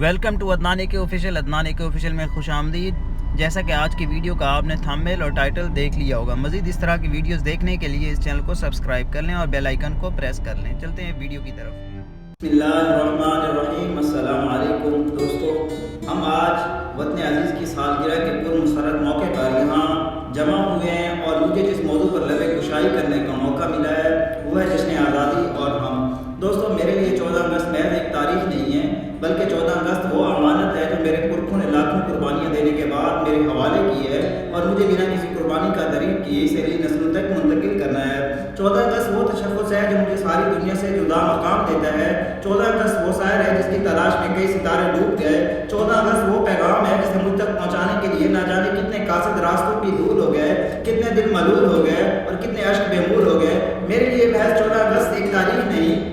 Welcome to Adnan کے official میں خوش آمدید۔ جیسا کہ آج کی ویڈیو کا آپ نے تھمبنیل اور ٹائٹل دیکھ لیا ہوگا، مزید اس طرح کی ویڈیوز دیکھنے کے لیے اس چینل کو سبسکرائب کر لیں اور بیل آئیکن کو پریس کر لیں۔ چلتے ہیں ویڈیو کی طرف۔ بسم اللہ الرحمن الرحیم۔ السلام علیکم دوستو، ہم آج وطن عزیز کی سالگرہ کے پرمسرت موقع پر یہاں جمع ہوئے ہیں اور مجھے جس موضوع پر لب کشائی کرنے کا موقع ملا ہے وہ ہے جشن آزادی اور ہم۔ دوستو، میرے لیے 14 اگست محض ایک تاریخ نہیں ہے، بلکہ 14 اگست وہ امانت ہے جو میرے پرکھوں نے لاکھوں قربانیاں دینے کے بعد میرے حوالے کی ہے اور مجھے بنا کسی قربانی کا دریغ کیے اسے اگلی نسلوں تک منتقل کرنا ہے۔ 14 اگست وہ تشخص ہے جو مجھے ساری دنیا سے جدا مقام دیتا ہے۔ 14 اگست وہ سائر ہے جس کی تلاش میں کئی ستارے ڈوب گئے۔ 14 اگست وہ پیغام ہے جسے مجھ تک پہنچانے کے لیے نہ جانے کتنے قاصد راستوں کی دھول ہو گئے، کتنے دل ملول ہو گئے اور کتنے اشک بےمول ہو گئے۔ میرے لیے محض 14 اگست ایک تاریخ نہیں،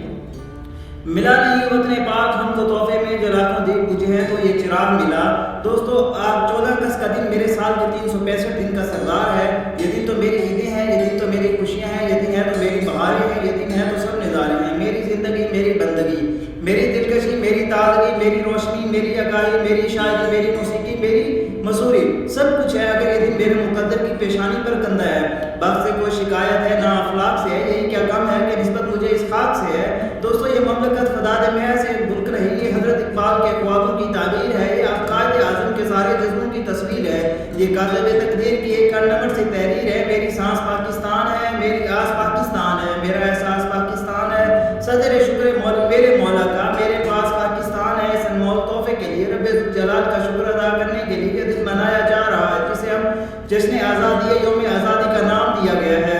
ملا نہیں وطن پاک ہم کو تحفے میں جو لاکھوں دیگ بجھے ہیں تو یہ چراغ ملا۔ دوستو، آپ 14 اگست کا دن میرے سال کے 365 دن کا سردار ہے۔ یہ دن تو میری عیدیں ہیں، یہ دن تو میری خوشیاں ہیں، یہ دن ہے تو میری بہاریں ہیں، یہ دن ہے تو سب نظارے ہیں۔ میری زندگی، میری بندگی، میری دلکشی، میری تازگی، میری روشنی، میری اگائی، میری شاعری، میری موسیقی، میری مسوری، سب کچھ ہے اگر یہ دن میرے مقدر کی پیشانی پر کندہ ہے۔ بخت سے کوئی شکایت ہے نہ افلاق سے ہے، یہی کیا کم ہے کہ نسبت مجھے اس خاک سے ہے۔ دوستو، یہ مملکت خداد محض سے بلک رہی، یہ حضرت اقبال کے خوابوں کی تعبیر ہے، یہ قائد اعظم کے سارے جذبوں کی تصویر ہے، یہ کاتب تقدیر کی ایک کرنمٹ سے تحریر ہے۔ میری سانس پاکستان ہے، میری آس پاکستان ہے، میرا احساس پاکستان ہے۔ صدر شکر میرے مولا کا میرے پاس پاکستان ہے۔ اس انمول تحفے کے لیے رب جلال کا شکر ادا کرنے کے لیے یہ دن منایا جا رہا ہے جسے ہم جشن آزادی یوم آزادی کا نام دیا گیا ہے۔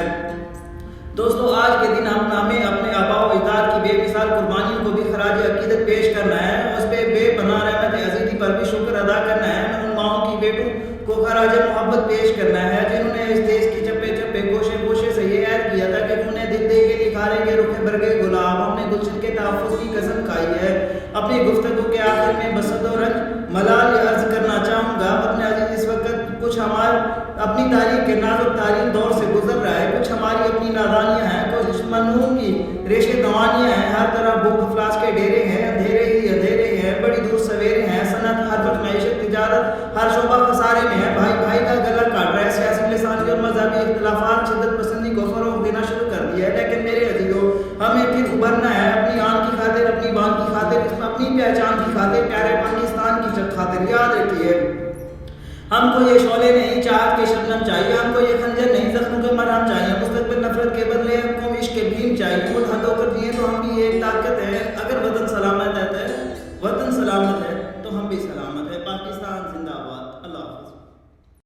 دوستو، آج کے دن ہمیں اپنے آباء و اجداد کی بے مثال قربانیوں کو بھی خراج عقیدت پیش کرنا ہے، اس پہ بے پناہ رحمت عزیزی پر بھی شکر ادا کرنا ہے۔ ان ماؤں کی بیٹوں کو خراج محبت پیش کرنا ہے جنہوں نے اس دیش کی چپے چپے گوشے گوشے سے یہ عہد کیا تھا کہ انہیں دل دے کے نکھاریں گے رخ برگے گلاب۔ ہم نے گلشن کے تحفظ کی قسم کھائی ہے۔ اپنی گفتگو کے آخر میں بصد و رنج ملال عرض کرنا چاہوں گا، اپنے عزیز اس وقت کچھ ہمارے اپنی تاریخ کے نازک تارین دور سے گزر رہا ہے، کچھ ہماری اپنی نادانیاں ہیں، کچھ منون کی ریشے دوانیاں ہیں، ہر طرح بھوک افلاس کے ڈیرے ہیں، اندھیرے ہی اندھیرے ہیں، بڑی دور سویرے ہیں، صنعت، حرفت، معیشت، تجارت، ہر شعبہ خسارے میں ہے، بھائی بھائی کا گلا کاٹ رہا ہے، سیاسی لسانی اور مذہبی اختلافات شدت پسندی کو فروغ دینا شروع کر دیا ہے۔ لیکن میرے عزیزو، ہمیں پھر ابھرنا ہے اپنی آن کی خاطر، اپنی بان کی خاطر، اپنی پہچان کی خاطر، پیارے پاکستان کی خاطر۔ یاد رکھیے، ہم کو یہ شعلے نہیں چاہت کے شبنم چاہیے، ہم کو یہ خنجر نہیں زخموں کے مرہم چاہیے، مستقبل نفرت کے بدلے ہم کو عشق کے بھیم چاہیے۔ خود حد ہو کر جیے تو ہم بھی ایک طاقت ہے۔ اگر وطن سلامت ہے، وطن سلامت ہے۔